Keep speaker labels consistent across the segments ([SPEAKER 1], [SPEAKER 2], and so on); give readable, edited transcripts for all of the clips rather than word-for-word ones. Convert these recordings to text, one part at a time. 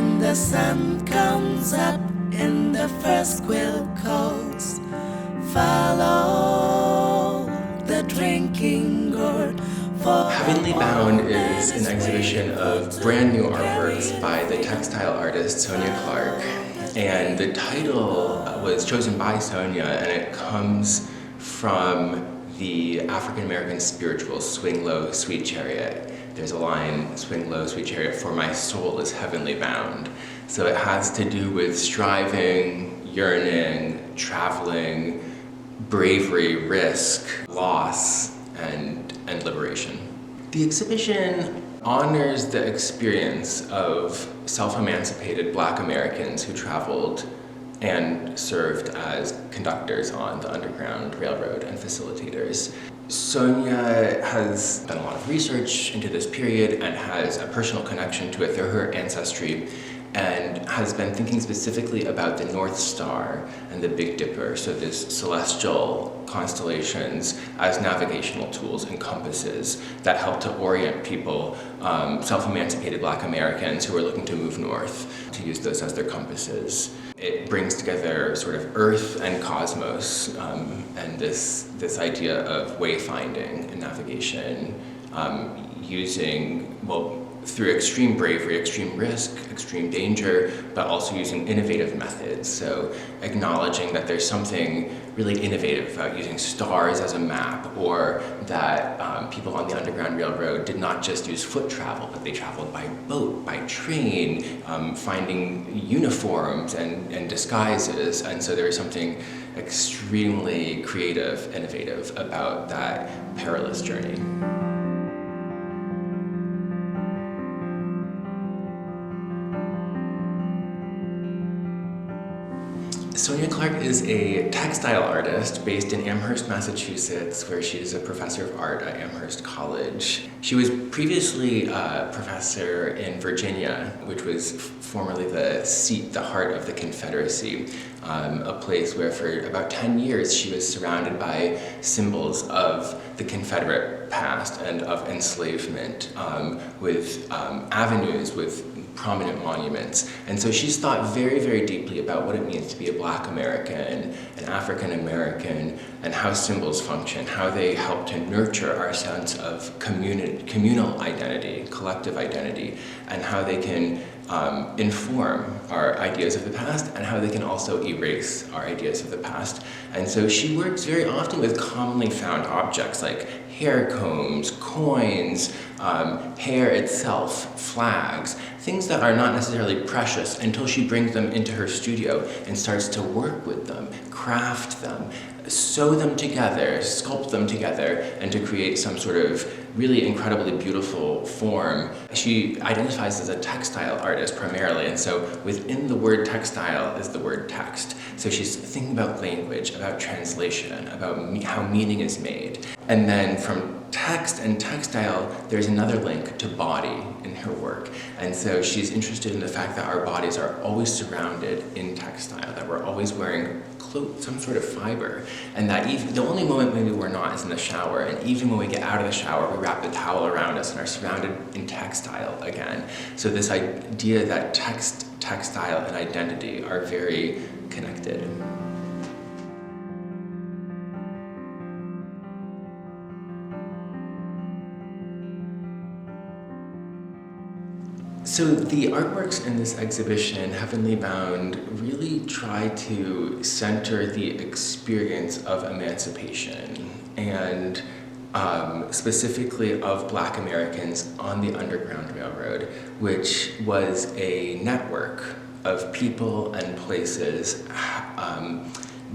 [SPEAKER 1] When the sun comes up and the first quill calls, follow the drinking gourd.
[SPEAKER 2] Heavenly Bound is an exhibition of brand new artworks by the textile artist Sonya Clark. And the title was chosen by Sonya, and it comes from the African American spiritual Swing Low, Sweet Chariot. There's a line, swing low, sweet chariot, for my soul is heavenly bound. So it has to do with striving, yearning, traveling, bravery, risk, loss, and liberation. The exhibition honors the experience of self-emancipated Black Americans who traveled and served as conductors on the Underground Railroad and facilitators. Sonya has done a lot of research into this period and has a personal connection to it through her ancestry, and has been thinking specifically about the North Star and the Big Dipper, so these celestial constellations as navigational tools and compasses that help to orient people, self-emancipated Black Americans who are looking to move north, to use those as their compasses. It brings together sort of Earth and cosmos, and this idea of wayfinding and navigation, using, through extreme bravery, extreme risk, extreme danger, but also using innovative methods. So acknowledging that there's something really innovative about using stars as a map, or that people on the Underground Railroad did not just use foot travel, but they traveled by boat, by train, finding uniforms and disguises. And so there is something extremely creative, innovative about that perilous journey. Sonya Clarke is a textile artist based in Amherst, Massachusetts, where she is a professor of art at Amherst College. She was previously a professor in Virginia, which was formerly the seat, the heart of the Confederacy, a place where for about 10 years she was surrounded by symbols of the Confederate past and of enslavement, with avenues, with prominent monuments. And so she's thought very, very deeply about what it means to be a Black American, an African American, and how symbols function, how they help to nurture our sense of communal identity, collective identity, and how they can inform our ideas of the past, and how they can also erase our ideas of the past. And so she works very often with commonly found objects like hair combs, coins, hair itself, flags, things that are not necessarily precious, until she brings them into her studio and starts to work with them, craft them, sew them together, sculpt them together, and to create some sort of really incredibly beautiful form. She identifies as a textile artist primarily, and so within the word textile is the word text. So she's thinking about language, about translation, about how meaning is made. And then from text and textile, there's another link to body in her work. And so she's interested in the fact that our bodies are always surrounded in textile, that we're always wearing some sort of fiber, and that even the only moment maybe we're not is in the shower, and even when we get out of the shower, we wrap the towel around us and are surrounded in textile again. So this idea that textile, and identity are very connected. So the artworks in this exhibition, Heavenly Bound, really try to center the experience of emancipation, and specifically of Black Americans on the Underground Railroad, which was a network of people and places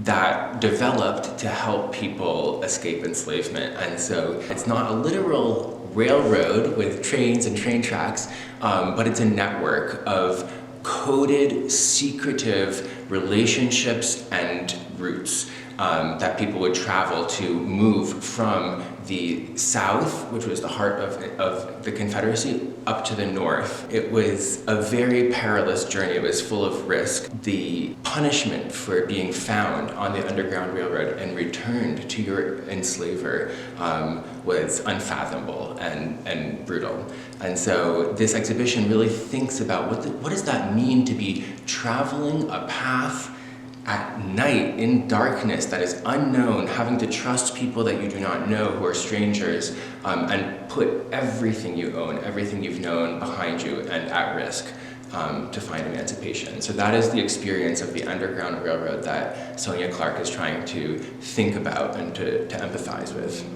[SPEAKER 2] that developed to help people escape enslavement. And so it's not a literal railroad with trains and train tracks, but it's a network of coded, secretive relationships and routes. that people would travel to move from the south, which was the heart of the Confederacy, up to the north. It was a very perilous journey. It was full of risk. The punishment for being found on the Underground Railroad and returned to your enslaver was unfathomable and brutal. And so this exhibition really thinks about what does that mean to be traveling a path at night, in darkness, that is unknown, having to trust people that you do not know, who are strangers, and put everything you own, everything you've known behind you and at risk to find emancipation. So that is the experience of the Underground Railroad that Sonya Clarke is trying to think about and to empathize with.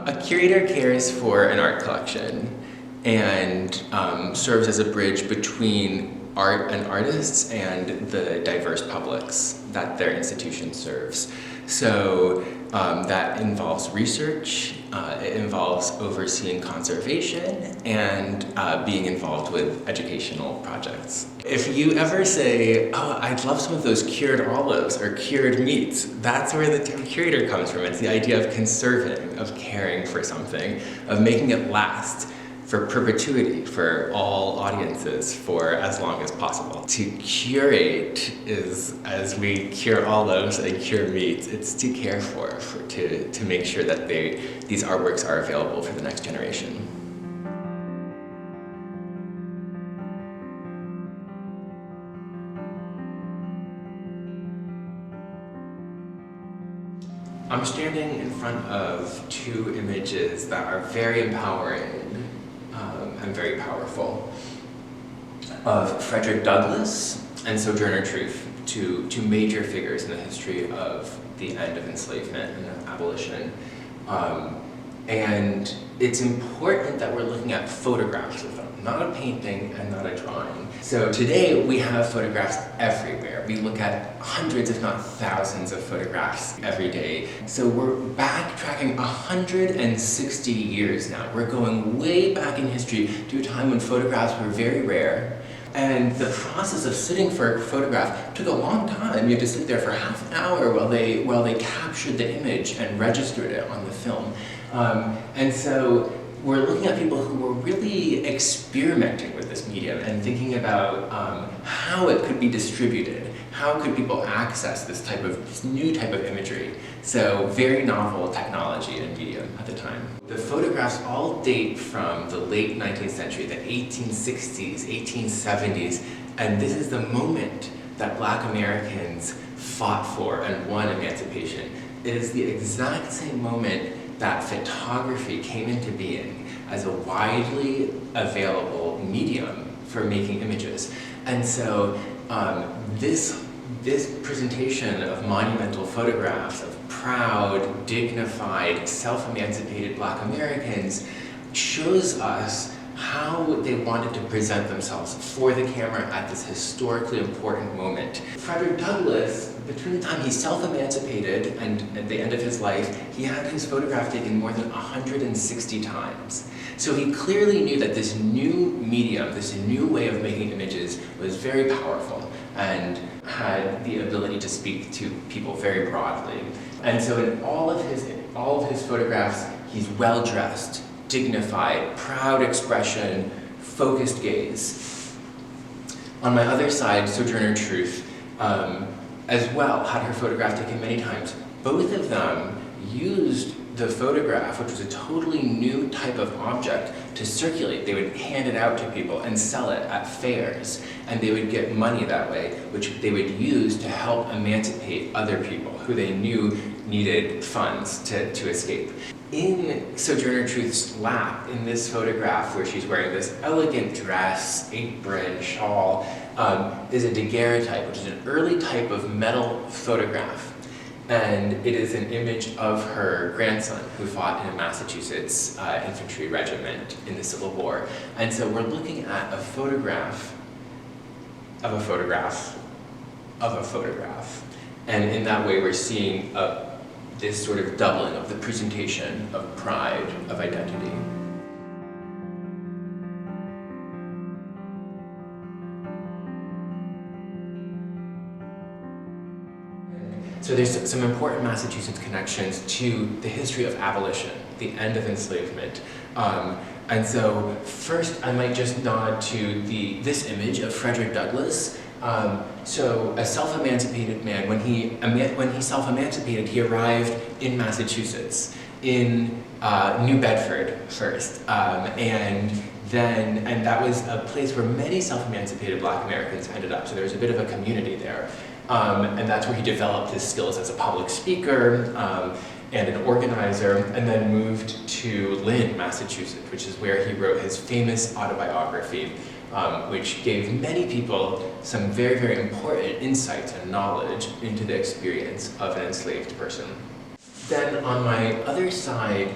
[SPEAKER 2] A curator cares for an art collection and serves as a bridge between art and artists and the diverse publics that their institution serves. So that involves research, it involves overseeing conservation, and being involved with educational projects. If you ever say, oh, I'd love some of those cured olives or cured meats, that's where the term curator comes from. It's the idea of conserving, of caring for something, of making it last for perpetuity, for all audiences, for as long as possible. To curate is, as we cure olives and cure meats, it's to care for to make sure that these artworks are available for the next generation. I'm standing in front of two images that are very empowering and very powerful, of Frederick Douglass and Sojourner Truth, two major figures in the history of the end of enslavement and of abolition. And it's important that we're looking at photographs of them, not a painting and not a drawing. So today we have photographs everywhere. We look at hundreds, if not thousands, of photographs every day. So we're backtracking 160 years now. We're going way back in history to a time when photographs were very rare. And the process of sitting for a photograph took a long time. You had to sit there for half an hour while they captured the image and registered it on the film. And so we're looking at people who were really experimenting with this medium and thinking about how it could be distributed, how could people access this new type of imagery. So very novel technology and medium at the time. The photographs all date from the late 19th century, the 1860s, 1870s, and this is the moment that Black Americans fought for and won emancipation. It is the exact same moment that photography came into being as a widely available medium for making images. And so this presentation of monumental photographs of proud, dignified, self-emancipated Black Americans shows us how they wanted to present themselves for the camera at this historically important moment. Frederick Douglass, between the time he self-emancipated and at the end of his life, he had his photograph taken more than 160 times. So he clearly knew that this new medium, this new way of making images was very powerful and had the ability to speak to people very broadly. And so in all of his photographs, he's well-dressed, dignified, proud expression, focused gaze. On my other side, Sojourner Truth, as well, had her photograph taken many times. Both of them used the photograph, which was a totally new type of object, to circulate. They would hand it out to people and sell it at fairs, and they would get money that way, which they would use to help emancipate other people who they knew needed funds to escape. In Sojourner Truth's lap, in this photograph where she's wearing this elegant dress, apron, shawl, is a daguerreotype, which is an early type of metal photograph. And it is an image of her grandson who fought in a Massachusetts infantry regiment in the Civil War. And so we're looking at a photograph of a photograph of a photograph. And in that way we're seeing this sort of doubling of the presentation of pride, of identity. So there's some important Massachusetts connections to the history of abolition, the end of enslavement. And so first I might just nod to this image of Frederick Douglass. So a self-emancipated man, when he self-emancipated, he arrived in Massachusetts, in New Bedford first, and that was a place where many self-emancipated Black Americans ended up. So there was a bit of a community there. And that's where he developed his skills as a public speaker and an organizer, and then moved to Lynn, Massachusetts, which is where he wrote his famous autobiography, which gave many people some very, very important insights and knowledge into the experience of an enslaved person. Then on my other side,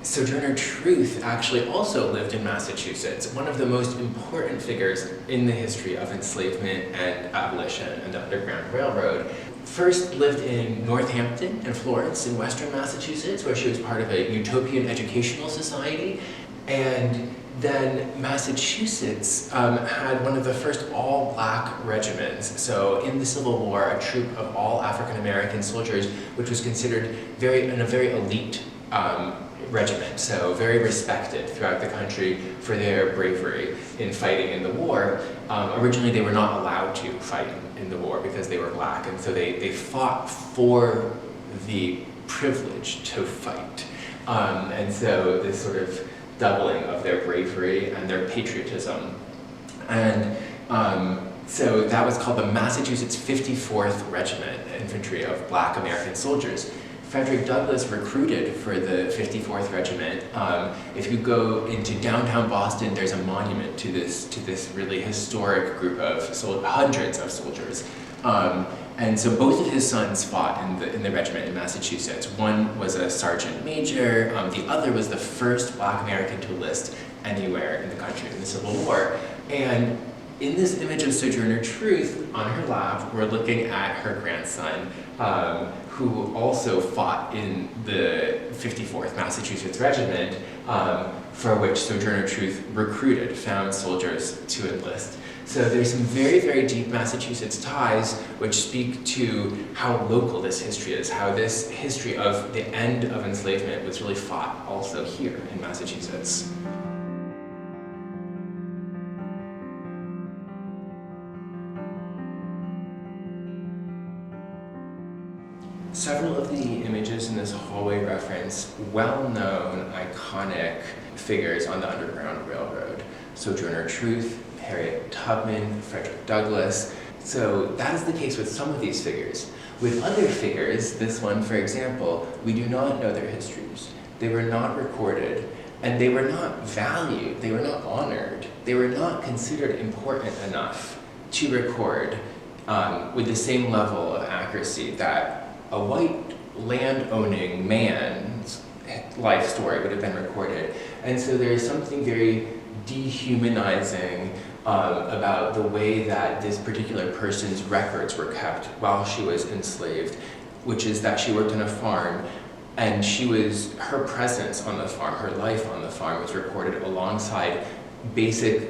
[SPEAKER 2] Sojourner Truth actually also lived in Massachusetts, one of the most important figures in the history of enslavement and abolition and the Underground Railroad. First lived in Northampton and Florence in western Massachusetts, where she was part of a utopian educational society. And then Massachusetts had one of the first all-Black regiments. So in the Civil War, a troop of all African-American soldiers, which was considered a very elite regiment, so very respected throughout the country for their bravery in fighting in the war. Originally they were not allowed to fight in the war because they were Black, and so they fought for the privilege to fight. And so this sort of doubling of their bravery and their patriotism. And so that was called the Massachusetts 54th Regiment Infantry of Black American Soldiers. Frederick Douglass recruited for the 54th Regiment. If you go into downtown Boston, there's a monument to this really historic group of hundreds of soldiers. And so both of his sons fought in the regiment in Massachusetts. One was a sergeant major, the other was the first Black American to enlist anywhere in the country in the Civil War. And in this image of Sojourner Truth, on her lap, we're looking at her grandson, who also fought in the 54th Massachusetts Regiment, for which Sojourner Truth recruited, found soldiers to enlist. So there's some very, very deep Massachusetts ties which speak to how local this history is, how this history of the end of enslavement was really fought also here in Massachusetts. Several of the images in this hallway reference well-known, iconic figures on the Underground Railroad. Sojourner Truth, Harriet Tubman, Frederick Douglass. So that is the case with some of these figures. With other figures, this one for example, we do not know their histories. They were not recorded, and they were not valued, they were not honored, they were not considered important enough to record with the same level of accuracy that a white land-owning man's life story would have been recorded. And so there is something very dehumanizing about the way that this particular person's records were kept while she was enslaved, which is that she worked on a farm, and her presence on the farm, her life on the farm was recorded alongside basic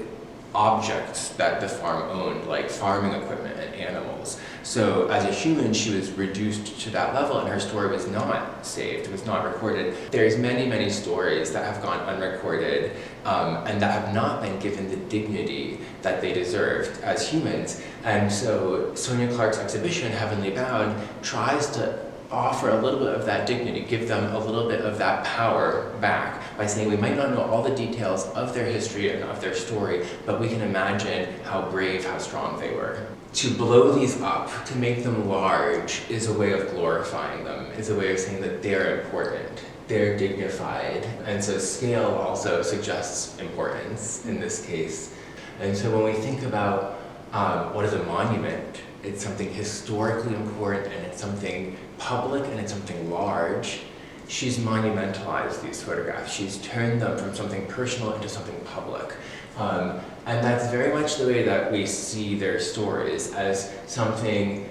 [SPEAKER 2] objects that the farm owned, like farming equipment and animals. So as a human, she was reduced to that level, and her story was not saved, was not recorded. There's many, many stories that have gone unrecorded and that have not been given the dignity that they deserved as humans. And so Sonya Clarke's exhibition, Heavenly Bound, tries to offer a little bit of that dignity, give them a little bit of that power back by saying we might not know all the details of their history and of their story, but we can imagine how brave, how strong they were. To blow these up, to make them large, is a way of glorifying them, is a way of saying that they're important, they're dignified. And so scale also suggests importance in this case. And so when we think about what is a monument, it's something historically important, and it's something public, and it's something large. She's monumentalized these photographs. She's turned them from something personal into something public. And that's very much the way that we see their stories, as something,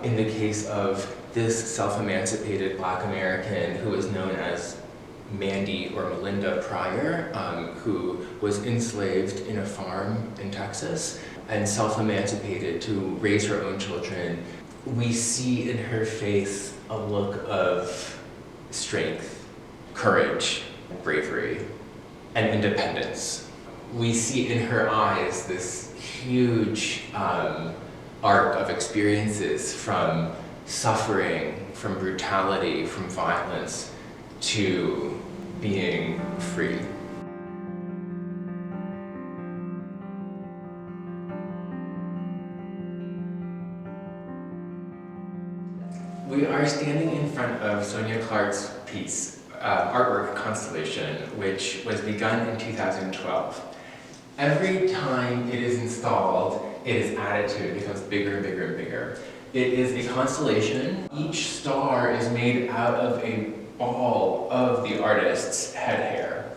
[SPEAKER 2] in the case of this self-emancipated Black American who is known as Mandy or Melinda Pryor, who was enslaved in a farm in Texas and self-emancipated to raise her own children we see in her face a look of strength, courage, bravery, and independence. We see in her eyes this huge arc of experiences from suffering, from brutality, from violence, to being free. We are standing in front of Sonya Clarke's piece, artwork Constellation, which was begun in 2012. Every time it is installed, it is added to, it becomes bigger and bigger and bigger. It is a constellation. Each star is made out of a ball of the artist's head hair.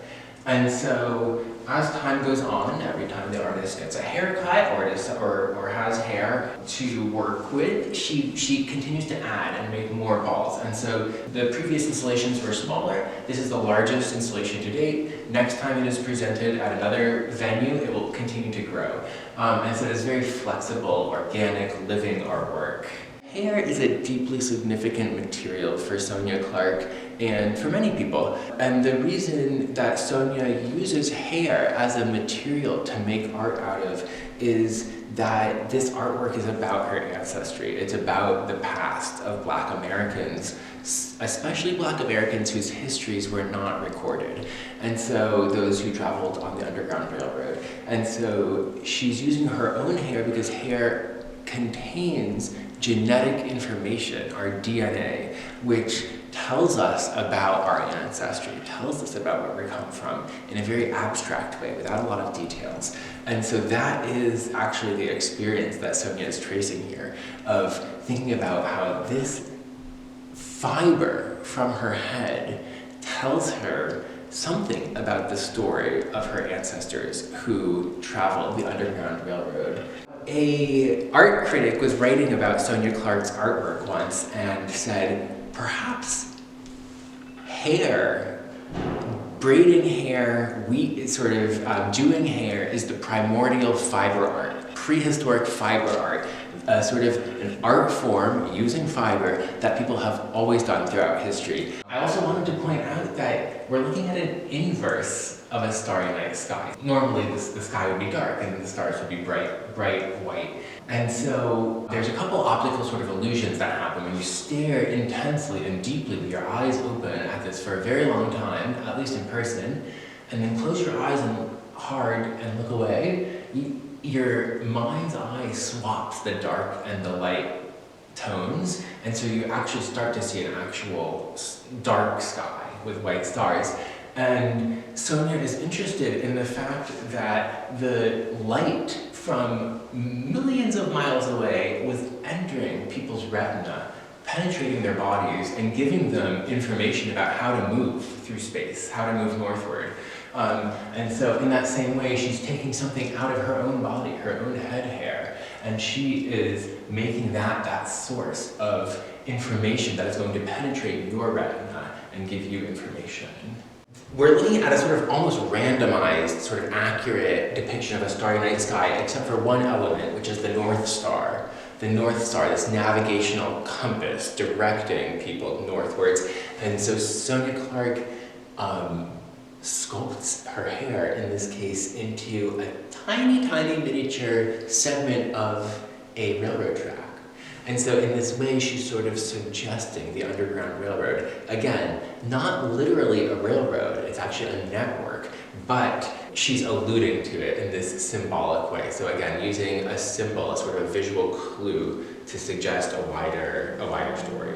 [SPEAKER 2] And so as time goes on, every time the artist gets a haircut or has hair to work with, she continues to add and make more balls. And so the previous installations were smaller. This is the largest installation to date. Next time it is presented at another venue, it will continue to grow. And so it's very flexible, organic, living artwork. Hair is a deeply significant material for Sonya Clarke and for many people. And the reason that Sonya uses hair as a material to make art out of is that this artwork is about her ancestry. It's about the past of Black Americans, especially Black Americans whose histories were not recorded. And so those who traveled on the Underground Railroad. And so she's using her own hair because hair contains genetic information, our DNA, which tells us about our ancestry, tells us about where we come from in a very abstract way, without a lot of details. And so that is actually the experience that Sonya is tracing here, of thinking about how this fiber from her head tells her something about the story of her ancestors who traveled the Underground Railroad. An art critic was writing about Sonya Clarke's artwork once and said, perhaps hair, braiding hair, doing hair is the primordial fiber art, prehistoric fiber art, sort of an art form using fiber that people have always done throughout history. I also wanted to point out that we're looking at an inverse of a starry night sky. Normally the sky would be dark and the stars would be bright white. And so there's a couple optical sort of illusions that happen when you stare intensely and deeply with your eyes open at this for a very long time, at least in person, and then close your eyes hard and look away. Your mind's eye swaps the dark and the light tones, and so you actually start to see an actual dark sky with white stars. And Sonya is interested in the fact that the light from millions of miles away was entering people's retina, penetrating their bodies and giving them information about how to move through space, how to move northward. And so in that same way, she's taking something out of her own body, her own head hair, and she is making that source of information that is going to penetrate your retina and give you information. We're looking at a sort of almost randomized, sort of accurate depiction of a starry night sky, except for one element, which is the North Star. The North Star, this navigational compass directing people northwards. And so Sonya Clarke sculpts her hair, in this case, into a tiny, tiny miniature segment of a railroad track. And so in this way, she's sort of suggesting the Underground Railroad. Again, not literally a railroad, it's actually a network, but she's alluding to it in this symbolic way. So again, using a symbol, a sort of visual clue to suggest a wider story.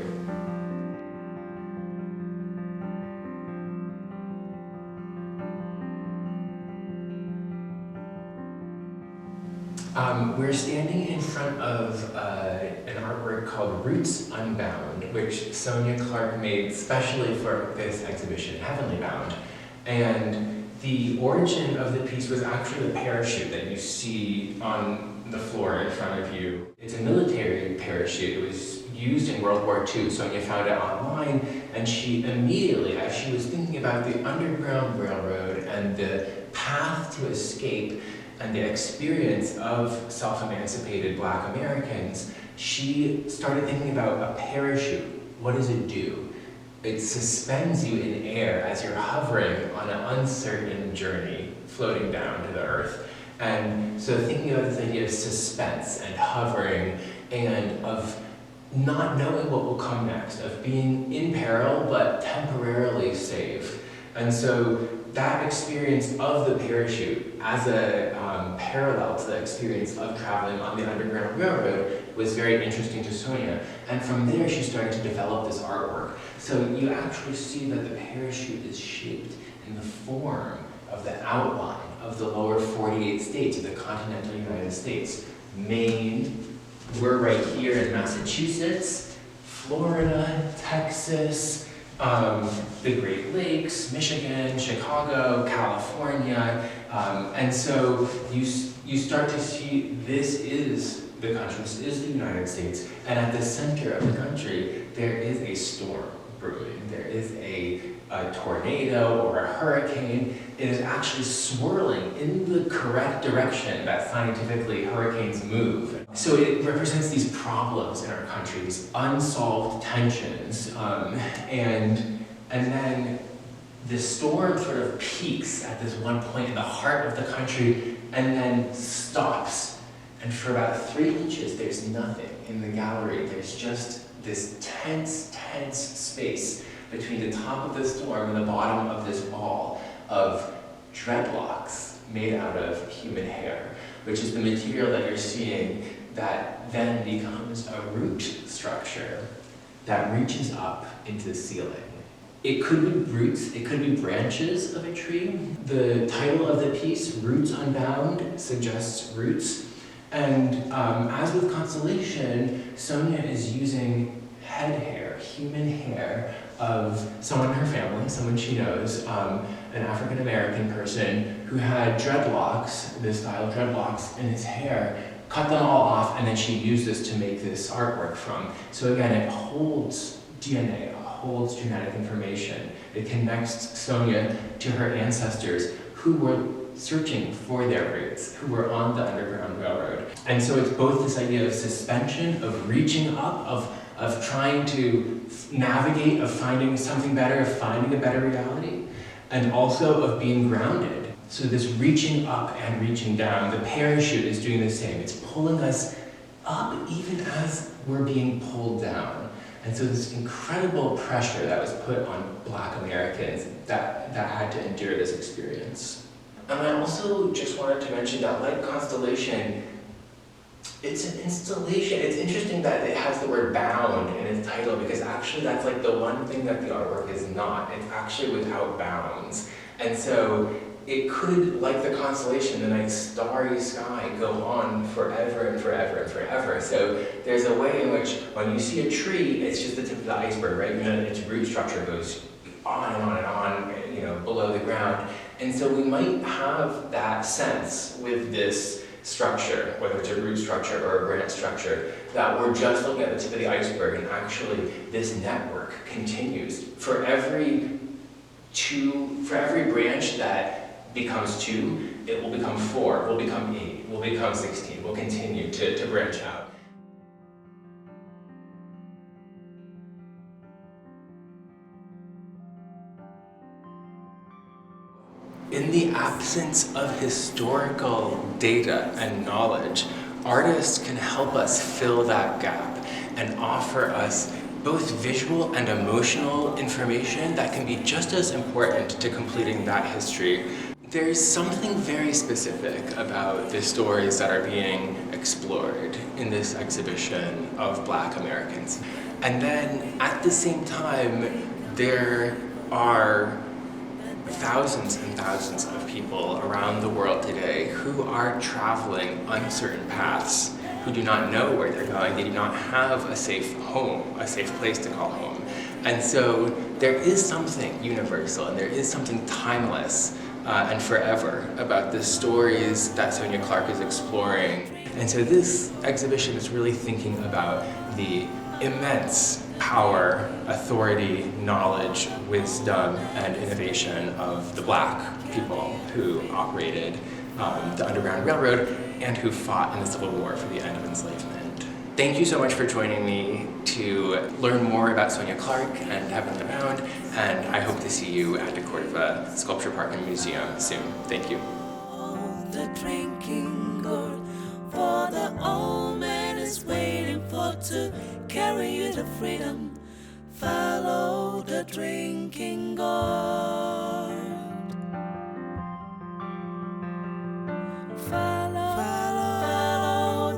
[SPEAKER 2] We're standing in front of an artwork called Roots Unbound, which Sonya Clarke made specially for this exhibition, Heavenly Bound. And the origin of the piece was actually the parachute that you see on the floor in front of you. It's a military parachute. It was used in World War II. Sonya found it online, and she immediately, as she was thinking about the Underground Railroad and the path to escape and the experience of self-emancipated Black Americans, she started thinking about a parachute. What does it do? It suspends you in air as you're hovering on an uncertain journey, floating down to the earth. And so thinking about this idea of suspense and hovering and of not knowing what will come next, of being in peril but temporarily safe. And so that experience of the parachute as a parallel to the experience of traveling on the Underground Railroad was very interesting to Sonya. And from there she started to develop this artwork. So you actually see that the parachute is shaped in the form of the outline of the lower 48 states of the continental United States. Maine, we're right here in Massachusetts, Florida, Texas, the Great Lakes, Michigan, Chicago, California, and so you start to see this is the country, this is the United States, and at the center of the country there is a storm brewing. There is a tornado or a hurricane. It is actually swirling in the correct direction that scientifically hurricanes move. So it represents these problems in our country, these unsolved tensions, and then the storm sort of peaks at this one point in the heart of the country and then stops. And for about 3 inches, there's nothing in the gallery. There's just this tense space between the top of the storm and the bottom of this ball of dreadlocks made out of human hair, which is the material that you're seeing that then becomes a root structure that reaches up into the ceiling. It could be roots, it could be branches of a tree. The title of the piece, Roots Unbound, suggests roots. And as with Constellation, Sonya is using head hair, human hair, of someone in her family, someone she knows, an African-American person who had dreadlocks, this style of dreadlocks in his hair, cut them all off, and then she used this to make this artwork from. So again, it holds DNA, it holds genetic information. It connects Sonya to her ancestors who were searching for their roots, who were on the Underground Railroad. And so it's both this idea of suspension, of reaching up, of trying to navigate, of finding something better, of finding a better reality, and also of being grounded. So this reaching up and reaching down, the parachute is doing the same. It's pulling us up even as we're being pulled down. And so this incredible pressure that was put on Black Americans that had to endure this experience. And I also just wanted to mention that, like Constellation, it's an installation. It's interesting that it has the word bound in its title, because actually that's like the one thing that the artwork is not. It's actually without bounds. And so it could, like the constellation, the night starry sky, go on forever and forever and forever. So there's a way in which when you see a tree, it's just the tip of the iceberg, right? You know, its root structure goes on and on and on, you know, below the ground. And so we might have that sense with this structure, whether it's a root structure or a branch structure, that we're just looking at the tip of the iceberg, and actually this network continues. For every branch that becomes 2, it will become 4, will become 8, will become 16, will continue to branch out. In the absence of historical data and knowledge, artists can help us fill that gap and offer us both visual and emotional information that can be just as important to completing that history. There's something very specific about the stories that are being explored in this exhibition of Black Americans. And then at the same time, there are thousands and thousands of people around the world today who are traveling uncertain paths, who do not know where they're going. They do not have a safe home, a safe place to call home. And so there is something universal and there is something timeless and forever about the stories that Sonya Clarke is exploring. And so this exhibition is really thinking about the immense power, authority, knowledge, wisdom, and innovation of the Black people who operated the Underground Railroad and who fought in the Civil War for the end of enslavement. Thank you so much for joining me to learn more about Sonya Clarke and have Unbound, and I hope to see you at deCordova Sculpture Park and Museum soon. Thank you.
[SPEAKER 1] The drinking gourd, for the old man is waiting for to carry you to freedom. Follow the drinking gourd. Follow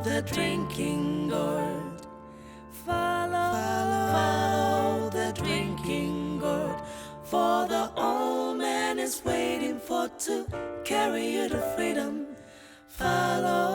[SPEAKER 1] the drinking gourd. Follow the drinking gourd, for the old man is waiting for to carry you to freedom. Follow